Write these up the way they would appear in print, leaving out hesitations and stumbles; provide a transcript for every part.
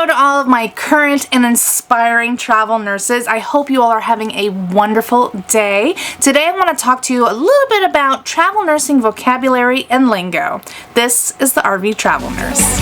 hello to all of my current and inspiring travel nurses. I hope you all are having a wonderful day. Today I want to talk to you a little bit about travel nursing vocabulary and lingo. This is the RV Travel Nurse.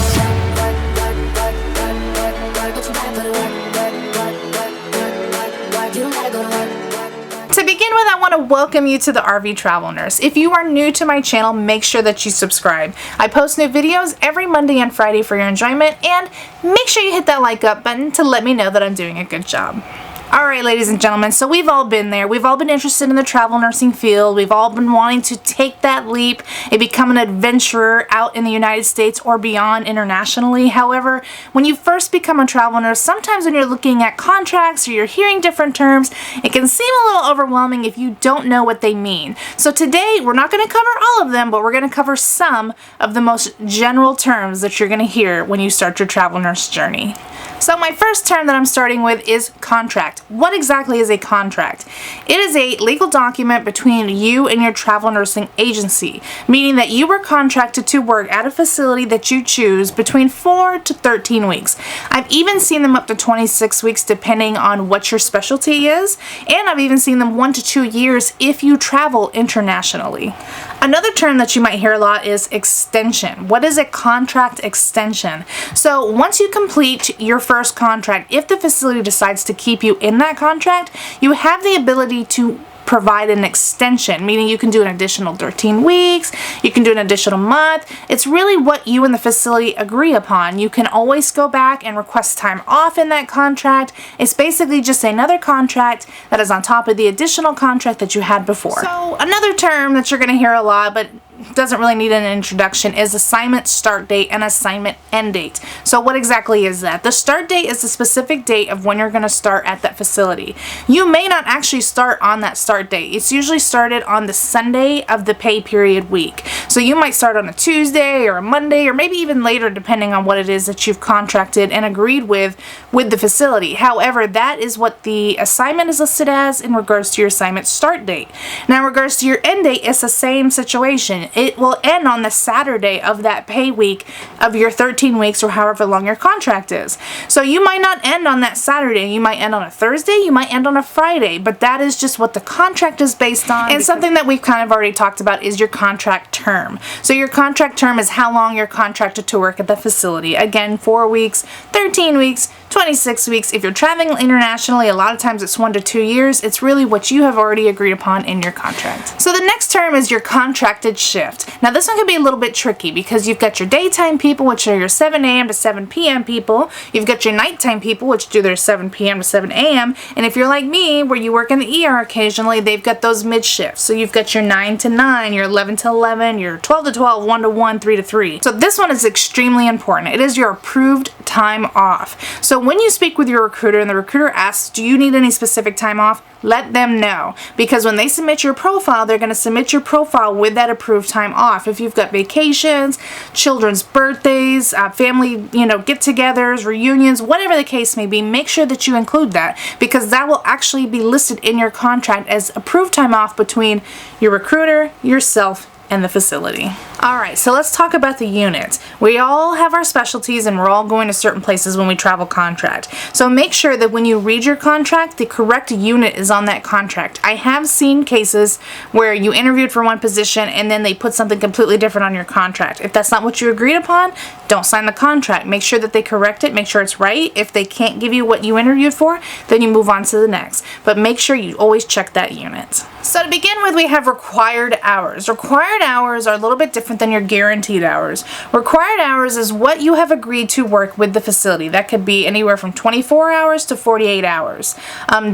To begin with, I want to welcome you to the RV Travel Nurse. If you are new to my channel, make sure that you subscribe. I post new videos every Monday and Friday for your enjoyment, and make sure you hit that like up button to let me know that I'm doing a good job. Alright, ladies and gentlemen, so we've all been there. We've all been interested in the travel nursing field. We've all been wanting to take that leap and become an adventurer out in the United States or beyond internationally. However, when you first become a travel nurse, sometimes when you're looking at contracts or you're hearing different terms, it can seem a little overwhelming if you don't know what they mean. So today, we're not going to cover all of them, but we're going to cover some of the most general terms that you're going to hear when you start your travel nurse journey. So my first term that I'm starting with is contract. What exactly is a contract? It is a legal document between you and your travel nursing agency, meaning that you were contracted to work at a facility that you choose between 4 to 13 weeks. I've even seen them up to 26 weeks depending on what your specialty is, and I've even seen them 1 to 2 years if you travel internationally. Another term that you might hear a lot is extension. What is a contract extension? So once you complete your first contract, if the facility decides to keep you in that contract, you have the ability to provide an extension, meaning you can do an additional 13 weeks, you can do an additional month. It's really what you and the facility agree upon. You can always go back and request time off in that contract. It's basically just another contract that is on top of the additional contract that you had before. So another term that you're going to hear a lot, but doesn't really need an introduction, is assignment start date and assignment end date. So what exactly is that? The start date is the specific date of when you're going to start at that facility. You may not actually start on that start date. It's usually started on the Sunday of the pay period week. So you might start on a Tuesday or a Monday or maybe even later depending on what it is that you've contracted and agreed with the facility. However, that is what the assignment is listed as in regards to your assignment start date. Now in regards to your end date, it's the same situation. It will end on the Saturday of that pay week of your 13 weeks or however long your contract is. So you might not end on that Saturday. You might end on a Thursday. You might end on a Friday. But that is just what the contract is based on. And something that we've kind of already talked about is your contract term. So your contract term is how long you're contracted to work at the facility. Again, 4 weeks, 13 weeks, 26 weeks. If you're traveling internationally, a lot of times it's 1 to 2 years. It's really what you have already agreed upon in your contract. So the next term is your contracted shift. Now this one can be a little bit tricky because you've got your daytime people, which are your 7 a.m. to 7 p.m. people. You've got your nighttime people, which do their 7 p.m. to 7 a.m. And if you're like me, where you work in the ER occasionally, they've got those mid shifts. So you've got your 9 to 9, your 11 to 11, your 12 to 12, 1 to 1, 3 to 3. So this one is extremely important. It is your approved time off. So when you speak with your recruiter and the recruiter asks, do you need any specific time off? Let them know, because when they submit your profile, they're going to submit your profile with that approved time off. If you've got vacations, children's birthdays, family, get-togethers, reunions, whatever the case may be, make sure that you include that, because that will actually be listed in your contract as approved time off between your recruiter, yourself, and the facility. Alright, so let's talk about the units. We all have our specialties and we're all going to certain places when we travel contract. So make sure that when you read your contract, the correct unit is on that contract. I have seen cases where you interviewed for one position and then they put something completely different on your contract. If that's not what you agreed upon, don't sign the contract. Make sure that they correct it, make sure it's right. If they can't give you what you interviewed for, then you move on to the next. But make sure you always check that unit. So to begin with, we have required hours. Required hours are a little bit different than your guaranteed hours. Required hours is what you have agreed to work with the facility. That could be anywhere from 24 hours to 48 hours,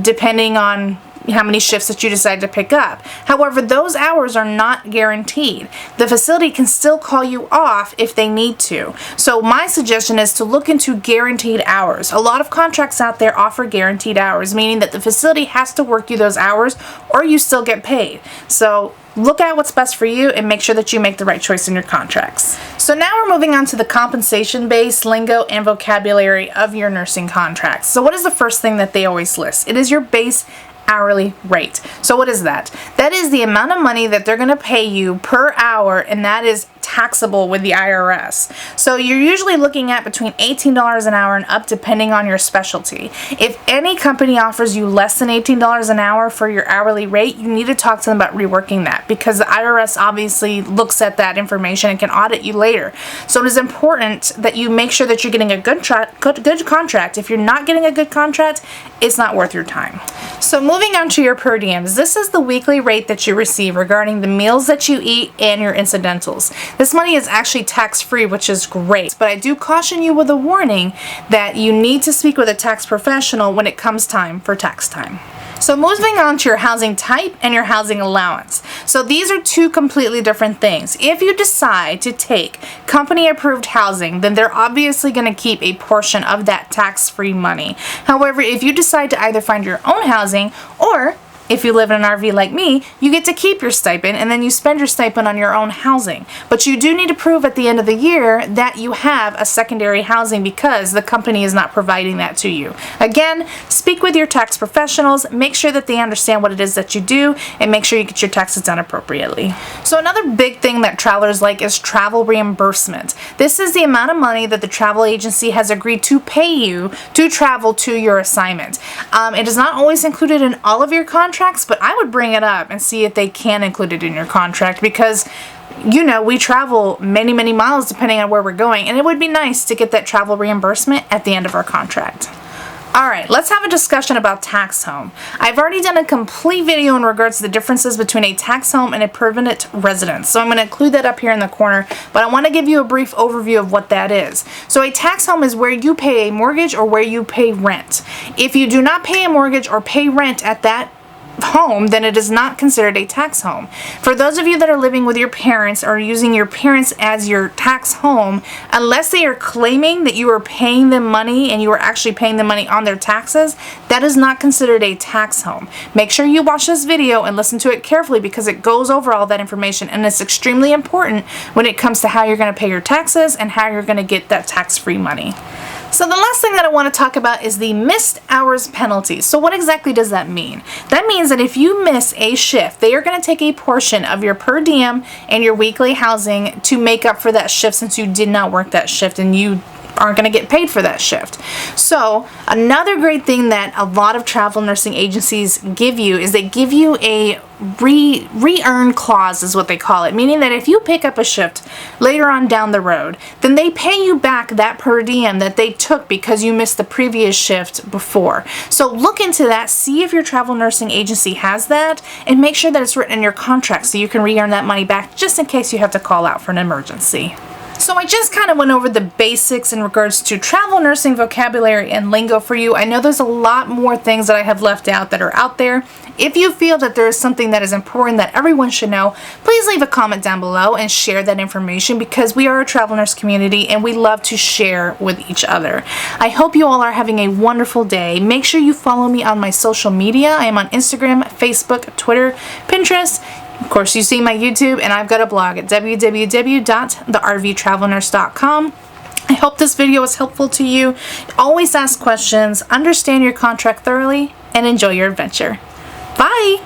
depending on how many shifts that you decide to pick up. However, those hours are not guaranteed. The facility can still call you off if they need to. So my suggestion is to look into guaranteed hours. A lot of contracts out there offer guaranteed hours, meaning that the facility has to work you those hours or you still get paid. So look at what's best for you and make sure that you make the right choice in your contracts. So now we're moving on to the compensation-based lingo and vocabulary of your nursing contracts. So what is the first thing that they always list? It is your base hourly rate. So what is that? That is the amount of money that they're going to pay you per hour, and that is taxable with the IRS. So you're usually looking at between $18 an hour and up, depending on your specialty. If any company offers you less than $18 an hour for your hourly rate, you need to talk to them about reworking that, because the IRS obviously looks at that information and can audit you later. So it is important that you make sure that you're getting a good contract. If you're not getting a good contract, it's not worth your time. So moving on to your per diems, this is the weekly rate that you receive regarding the meals that you eat and your incidentals. This money is actually tax-free, which is great, but I do caution you with a warning that you need to speak with a tax professional when it comes time for tax time. So moving on to your housing type and your housing allowance. So these are two completely different things. If you decide to take company approved housing, then they're obviously going to keep a portion of that tax-free money. However, if you decide to either find your own housing, or if you live in an RV like me, you get to keep your stipend and then you spend your stipend on your own housing. But you do need to prove at the end of the year that you have a secondary housing, because the company is not providing that to you. Again, speak with your tax professionals, make sure that they understand what it is that you do, and make sure you get your taxes done appropriately. So another big thing that travelers like is travel reimbursement. This is the amount of money that the travel agency has agreed to pay you to travel to your assignment. It is not always included in all of your contracts, but I would bring it up and see if they can include it in your contract, because we travel many miles depending on where we're going, and it would be nice to get that travel reimbursement at the end of our contract. Alright, let's have a discussion about tax home. I've already done a complete video in regards to the differences between a tax home and a permanent residence. So I'm going to include that up here in the corner, but I want to give you a brief overview of what that is. So a tax home is where you pay a mortgage or where you pay rent. If you do not pay a mortgage or pay rent at that home, then it is not considered a tax home. For those of you that are living with your parents or using your parents as your tax home, unless they are claiming that you are paying them money and you are actually paying them money on their taxes, that is not considered a tax home. Make sure you watch this video and listen to it carefully, because it goes over all that information, and it's extremely important when it comes to how you're going to pay your taxes and how you're going to get that tax-free money. So the last thing that I want to talk about is the missed hours penalty. So what exactly does that mean? That means that if you miss a shift, they are going to take a portion of your per diem and your weekly housing to make up for that shift, since you did not work that shift and you aren't going to get paid for that shift. So another great thing that a lot of travel nursing agencies give you is they give you a re-earn clause, is what they call it, meaning that if you pick up a shift later on down the road, then they pay you back that per diem that they took because you missed the previous shift before. So look into that, see if your travel nursing agency has that, and make sure that it's written in your contract so you can re-earn that money back just in case you have to call out for an emergency. So I just kind of went over the basics in regards to travel nursing vocabulary and lingo for you. I know there's a lot more things that I have left out that are out there. If you feel that there is something that is important that everyone should know, please leave a comment down below and share that information, because we are a travel nurse community and we love to share with each other. I hope you all are having a wonderful day. Make sure you follow me on my social media. I am on Instagram, Facebook, Twitter, Pinterest. Of course, you see my YouTube, and I've got a blog at www.thervtravelnurse.com. I hope this video was helpful to you. Always ask questions, understand your contract thoroughly, and enjoy your adventure. Bye!